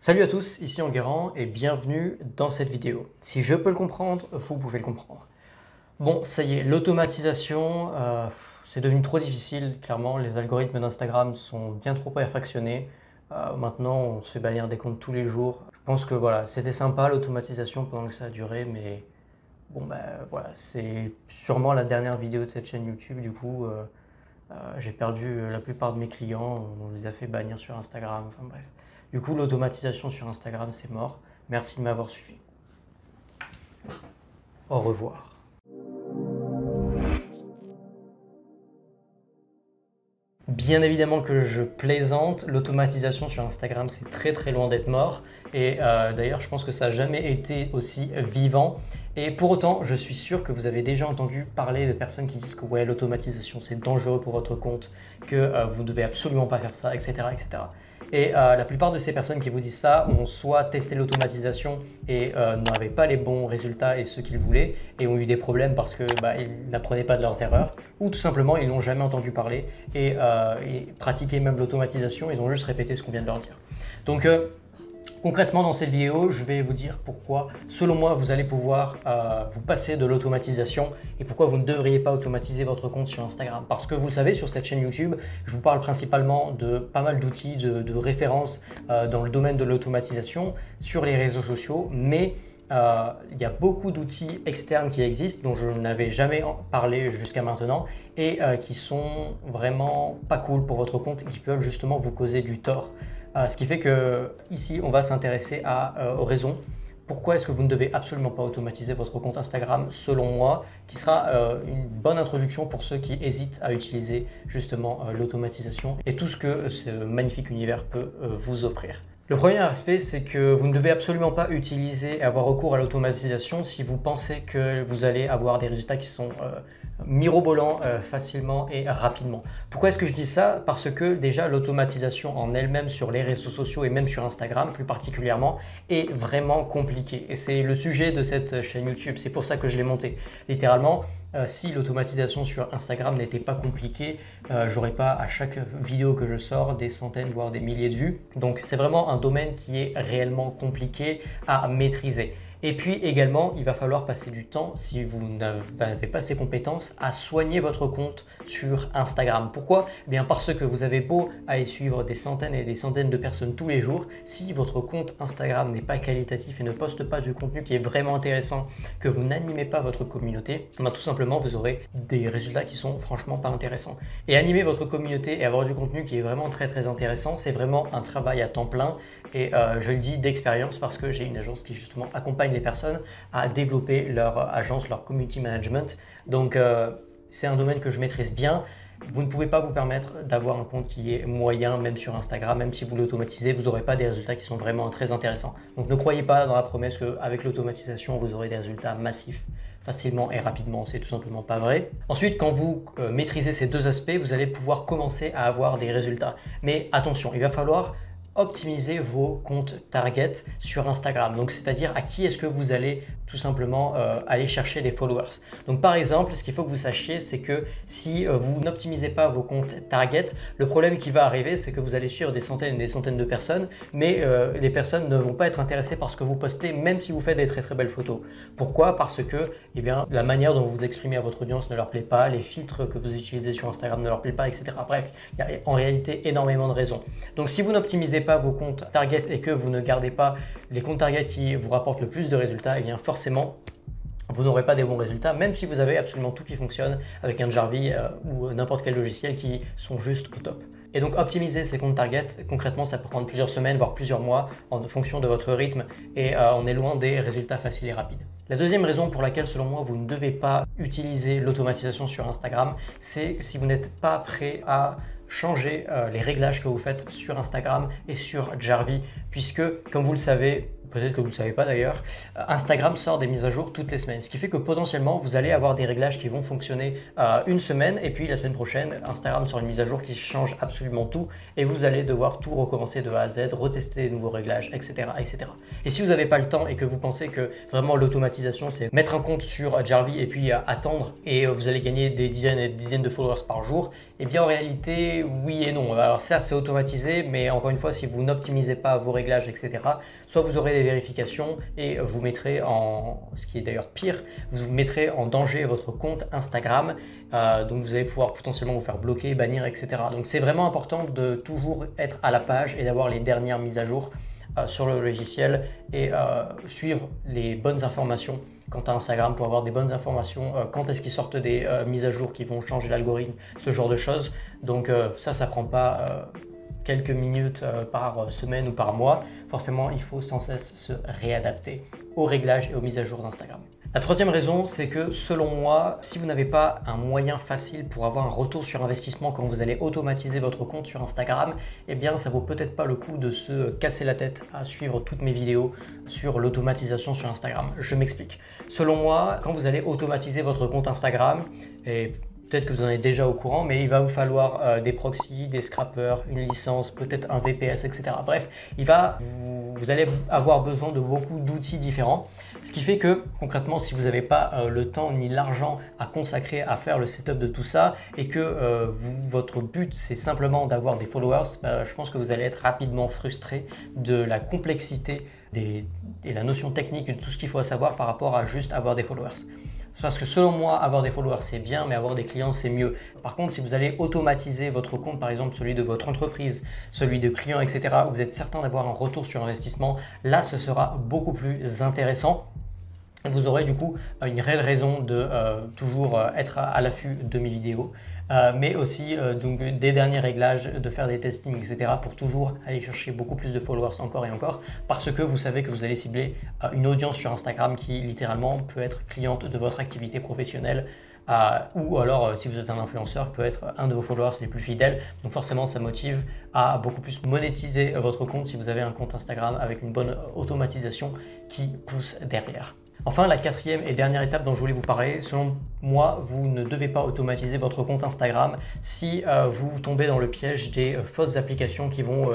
Salut à tous, ici Enguerrand et bienvenue dans cette vidéo. Si je peux le comprendre, vous pouvez le comprendre. Bon, ça y est, l'automatisation, c'est devenu trop difficile. Clairement, les algorithmes d'Instagram sont bien trop perfectionnés. Maintenant, on se fait bannir des comptes tous les jours. Je pense que voilà, c'était sympa l'automatisation pendant que ça a duré, mais bon, voilà, c'est sûrement la dernière vidéo de cette chaîne YouTube. Du coup, j'ai perdu la plupart de mes clients, on les a fait bannir sur Instagram, enfin bref. Du coup, l'automatisation sur Instagram, c'est mort. Merci de m'avoir suivi. Au revoir. Bien évidemment que je plaisante, l'automatisation sur Instagram, c'est très loin d'être mort. Et d'ailleurs, je pense que ça n'a jamais été aussi vivant. Et pour autant, je suis sûr que vous avez déjà entendu parler de personnes qui disent que ouais, l'automatisation, c'est dangereux pour votre compte, que vous ne devez absolument pas faire ça, etc. etc. Et la plupart de ces personnes qui vous disent ça ont soit testé l'automatisation et n'avaient pas les bons résultats et ceux qu'ils voulaient et ont eu des problèmes parce qu'ils n'apprenaient pas de leurs erreurs, ou tout simplement ils n'ont jamais entendu parler et pratiqué même l'automatisation, ils ont juste répété ce qu'on vient de leur dire. Donc concrètement, dans cette vidéo, je vais vous dire pourquoi, selon moi, vous allez pouvoir vous passer de l'automatisation et pourquoi vous ne devriez pas automatiser votre compte sur Instagram. Parce que vous le savez, sur cette chaîne YouTube, je vous parle principalement de pas mal d'outils, de références dans le domaine de l'automatisation sur les réseaux sociaux, mais il y a beaucoup d'outils externes qui existent dont je n'avais jamais parlé jusqu'à maintenant et qui sont vraiment pas cool pour votre compte et qui peuvent justement vous causer du tort. Ce qui fait que ici, on va s'intéresser aux raisons. Pourquoi est-ce que vous ne devez absolument pas automatiser votre compte Instagram, selon moi, qui sera une bonne introduction pour ceux qui hésitent à utiliser justement l'automatisation et tout ce que ce magnifique univers peut vous offrir. Le premier aspect, c'est que vous ne devez absolument pas utiliser et avoir recours à l'automatisation si vous pensez que vous allez avoir des résultats qui sont mirobolants facilement et rapidement. Pourquoi est-ce que je dis ça? Parce que déjà l'automatisation en elle-même sur les réseaux sociaux et même sur Instagram plus particulièrement est vraiment compliquée. Et c'est le sujet de cette chaîne YouTube, c'est pour ça que je l'ai montée. Littéralement, si l'automatisation sur Instagram n'était pas compliquée, j'aurais pas à chaque vidéo que je sors des centaines voire des milliers de vues. Donc c'est vraiment un domaine qui est réellement compliqué à maîtriser. Et puis également, il va falloir passer du temps, si vous n'avez pas ces compétences, à soigner votre compte sur Instagram. Pourquoi? Eh bien parce que vous avez beau à y suivre des centaines et des centaines de personnes tous les jours, si votre compte Instagram n'est pas qualitatif et ne poste pas du contenu qui est vraiment intéressant, que vous n'animez pas votre communauté, ben tout simplement vous aurez des résultats qui sont franchement pas intéressants. Et animer votre communauté et avoir du contenu qui est vraiment très intéressant, c'est vraiment un travail à temps plein. Et je le dis d'expérience parce que j'ai une agence qui justement accompagne les personnes à développer leur agence, leur community management. Donc c'est un domaine que je maîtrise bien. Vous ne pouvez pas vous permettre d'avoir un compte qui est moyen, même sur Instagram, même si vous l'automatisez, vous n'aurez pas des résultats qui sont vraiment très intéressants. Donc ne croyez pas dans la promesse qu'avec l'automatisation, vous aurez des résultats massifs facilement et rapidement, c'est tout simplement pas vrai. Ensuite, quand vous maîtrisez ces deux aspects, vous allez pouvoir commencer à avoir des résultats. Mais attention, il va falloir optimiser vos comptes target sur Instagram. Donc, c'est-à-dire à qui est-ce que vous allez tout simplement aller chercher des followers. Donc, par exemple, ce qu'il faut que vous sachiez, c'est que si vous n'optimisez pas vos comptes target, le problème qui va arriver, c'est que vous allez suivre des centaines et des centaines de personnes, mais les personnes ne vont pas être intéressées par ce que vous postez, même si vous faites des très belles photos. Pourquoi? Parce que eh bien, la manière dont vous vous exprimez à votre audience ne leur plaît pas, les filtres que vous utilisez sur Instagram ne leur plaît pas, etc. Bref, il y a en réalité énormément de raisons. Donc, si vous n'optimisez pas vos comptes target et que vous ne gardez pas les comptes target qui vous rapportent le plus de résultats, et bien forcément vous n'aurez pas des bons résultats, même si vous avez absolument tout qui fonctionne avec un Jarvis ou n'importe quel logiciel qui sont juste au top. Et donc optimiser ces comptes target, concrètement ça peut prendre plusieurs semaines, voire plusieurs mois en fonction de votre rythme et on est loin des résultats faciles et rapides. La deuxième raison pour laquelle selon moi vous ne devez pas utiliser l'automatisation sur Instagram, c'est si vous n'êtes pas prêt à changer les réglages que vous faites sur Instagram et sur Jarvis, puisque comme vous le savez, peut-être que vous ne le savez pas d'ailleurs, Instagram sort des mises à jour toutes les semaines, ce qui fait que potentiellement vous allez avoir des réglages qui vont fonctionner une semaine et puis la semaine prochaine Instagram sort une mise à jour qui change absolument tout et vous allez devoir tout recommencer de A à Z, retester les nouveaux réglages, etc. etc. Et si vous n'avez pas le temps et que vous pensez que vraiment l'automatisation c'est mettre un compte sur Jarvis et puis attendre et vous allez gagner des dizaines et des dizaines de followers par jour, Eh bien en réalité, oui et non. Alors certes, c'est automatisé, mais encore une fois, si vous n'optimisez pas vos réglages, etc., soit vous aurez des vérifications et vous mettrez en, ce qui est d'ailleurs pire, vous mettrez en danger votre compte Instagram. Donc vous allez pouvoir potentiellement vous faire bloquer, bannir, etc. Donc c'est vraiment important de toujours être à la page et d'avoir les dernières mises à jour sur le logiciel et suivre les bonnes informations quant à Instagram pour avoir des bonnes informations quand est-ce qu'ils sortent des mises à jour qui vont changer l'algorithme, ce genre de choses. Donc ça prend pas quelques minutes par semaine ou par mois. Forcément, il faut sans cesse se réadapter aux réglages et aux mises à jour d'Instagram. La troisième raison, c'est que selon moi, si vous n'avez pas un moyen facile pour avoir un retour sur investissement quand vous allez automatiser votre compte sur Instagram, eh bien ça vaut peut-être pas le coup de se casser la tête à suivre toutes mes vidéos sur l'automatisation sur Instagram. Je m'explique. Selon moi, quand vous allez automatiser votre compte Instagram, et peut-être que vous en êtes déjà au courant, mais il va vous falloir des proxys, des scrappers, une licence, peut-être un VPS, etc. Bref, vous allez avoir besoin de beaucoup d'outils différents. Ce qui fait que concrètement, si vous n'avez pas le temps ni l'argent à consacrer à faire le setup de tout ça et que votre but c'est simplement d'avoir des followers, je pense que vous allez être rapidement frustré de la complexité et la notion technique de tout ce qu'il faut savoir par rapport à juste avoir des followers. C'est parce que selon moi, avoir des followers c'est bien, mais avoir des clients c'est mieux. Par contre, si vous allez automatiser votre compte, par exemple celui de votre entreprise, celui de clients, etc., vous êtes certain d'avoir un retour sur investissement, là ce sera beaucoup plus intéressant. Vous aurez du coup une réelle raison de toujours être à l'affût de mes vidéos, mais aussi donc, des derniers réglages, de faire des testings, etc. pour toujours aller chercher beaucoup plus de followers encore et encore, parce que vous savez que vous allez cibler une audience sur Instagram qui littéralement peut être cliente de votre activité professionnelle. Ou alors, si vous êtes un influenceur, peut être un de vos followers les plus fidèles. Donc forcément, ça motive à beaucoup plus monétiser votre compte si vous avez un compte Instagram avec une bonne automatisation qui pousse derrière. Enfin, la quatrième et dernière étape dont je voulais vous parler, selon moi, vous ne devez pas automatiser votre compte Instagram si vous tombez dans le piège des fausses applications qui vont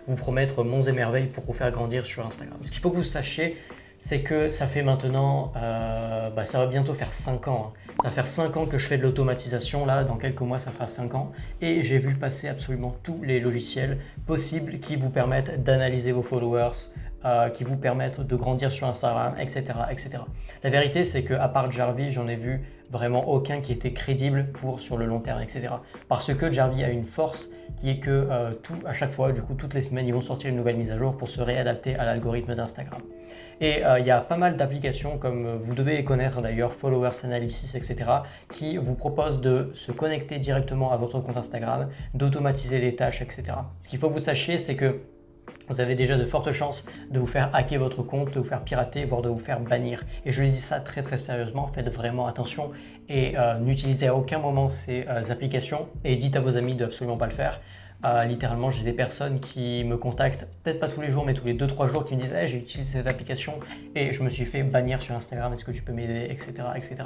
vous promettre monts et merveilles pour vous faire grandir sur Instagram. Ce qu'il faut que vous sachiez, c'est que ça fait maintenant, ça va bientôt faire 5 ans. Ça va faire 5 ans que je fais de l'automatisation, là, dans quelques mois ça fera 5 ans. Et j'ai vu passer absolument tous les logiciels possibles qui vous permettent d'analyser vos followers, qui vous permettent de grandir sur Instagram, etc. etc. La vérité, c'est qu'à part Jarvis, j'en ai vu vraiment aucun qui était crédible sur le long terme, etc. Parce que Jarvis a une force qui est que à chaque fois, du coup, toutes les semaines, ils vont sortir une nouvelle mise à jour pour se réadapter à l'algorithme d'Instagram. Et il y a pas mal d'applications, comme vous devez les connaître d'ailleurs, Followers Analysis, etc., qui vous proposent de se connecter directement à votre compte Instagram, d'automatiser les tâches, etc. Ce qu'il faut que vous sachiez, c'est que vous avez déjà de fortes chances de vous faire hacker votre compte, de vous faire pirater, voire de vous faire bannir. Et je dis ça très très sérieusement, faites vraiment attention et n'utilisez à aucun moment ces applications et dites à vos amis de absolument pas le faire. Littéralement, j'ai des personnes qui me contactent, peut-être pas tous les jours, mais tous les 2-3 jours, qui me disent hey, j'ai utilisé cette application et je me suis fait bannir sur Instagram, est-ce que tu peux m'aider, etc., etc.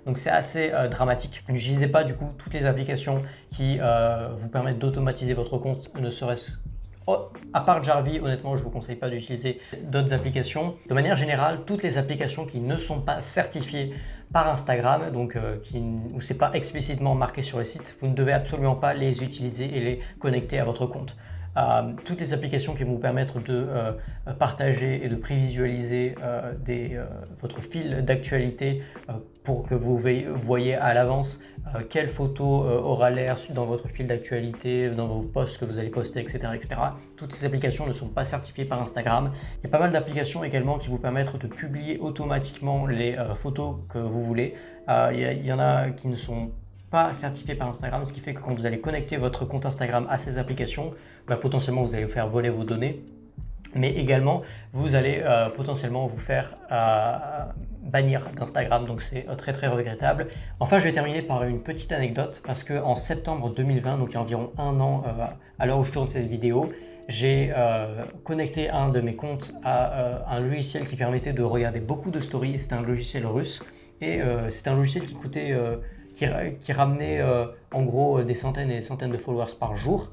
Donc c'est assez dramatique. N'utilisez pas du coup toutes les applications qui vous permettent d'automatiser votre compte, ne serait-ce à part Jarvis, honnêtement, je ne vous conseille pas d'utiliser d'autres applications. De manière générale, toutes les applications qui ne sont pas certifiées par Instagram, donc où ce n'est pas explicitement marqué sur le site, vous ne devez absolument pas les utiliser et les connecter à votre compte. Toutes les applications qui vont vous permettre de partager et de prévisualiser votre fil d'actualité pour que vous voyez à l'avance quelle photo aura l'air dans votre fil d'actualité, dans vos posts que vous allez poster, etc., etc. Toutes ces applications ne sont pas certifiées par Instagram. Il y a pas mal d'applications également qui vous permettent de publier automatiquement les photos que vous voulez. Il y en a qui ne sont pas certifié par Instagram, ce qui fait que quand vous allez connecter votre compte Instagram à ces applications, potentiellement vous allez vous faire voler vos données, mais également vous allez potentiellement vous faire bannir d'Instagram, donc c'est très très regrettable. Enfin, je vais terminer par une petite anecdote parce qu'en septembre 2020, donc il y a environ un an à l'heure où je tourne cette vidéo, j'ai connecté un de mes comptes à un logiciel qui permettait de regarder beaucoup de stories. C'était un logiciel russe et c'était un logiciel qui coûtait qui ramenait en gros des centaines et des centaines de followers par jour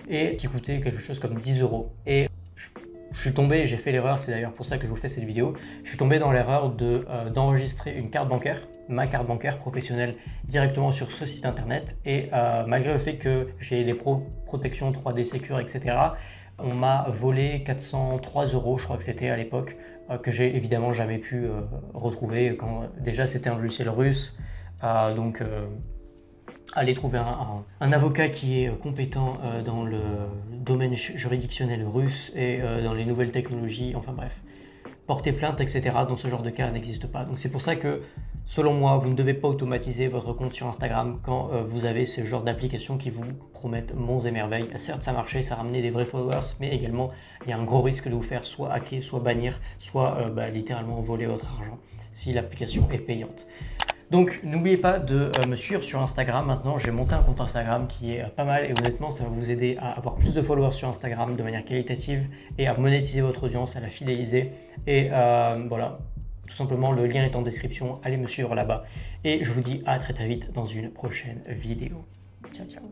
et qui coûtait quelque chose comme 10 €. Et je suis tombé, j'ai fait l'erreur, c'est d'ailleurs pour ça que je vous fais cette vidéo, je suis tombé dans l'erreur d'enregistrer une carte bancaire, ma carte bancaire professionnelle directement sur ce site internet et malgré le fait que j'ai les protections 3D Secure, etc., on m'a volé 403 €, je crois que c'était à l'époque, que j'ai évidemment jamais pu retrouver. Déjà c'était un logiciel russe, donc aller trouver un avocat qui est compétent dans le domaine juridictionnel russe et dans les nouvelles technologies, enfin bref, porter plainte, etc. dans ce genre de cas n'existe pas. Donc c'est pour ça que, selon moi, vous ne devez pas automatiser votre compte sur Instagram quand vous avez ce genre d'applications qui vous promettent monts et merveilles. Certes, ça marchait, ça ramenait des vrais followers, mais également, il y a un gros risque de vous faire soit hacker, soit bannir, soit littéralement voler votre argent si l'application est payante. Donc n'oubliez pas de me suivre sur Instagram. Maintenant, j'ai monté un compte Instagram qui est pas mal et honnêtement, ça va vous aider à avoir plus de followers sur Instagram de manière qualitative et à monétiser votre audience, à la fidéliser. Et voilà, tout simplement, le lien est en description. Allez me suivre là-bas. Et je vous dis à très vite dans une prochaine vidéo. Ciao, ciao.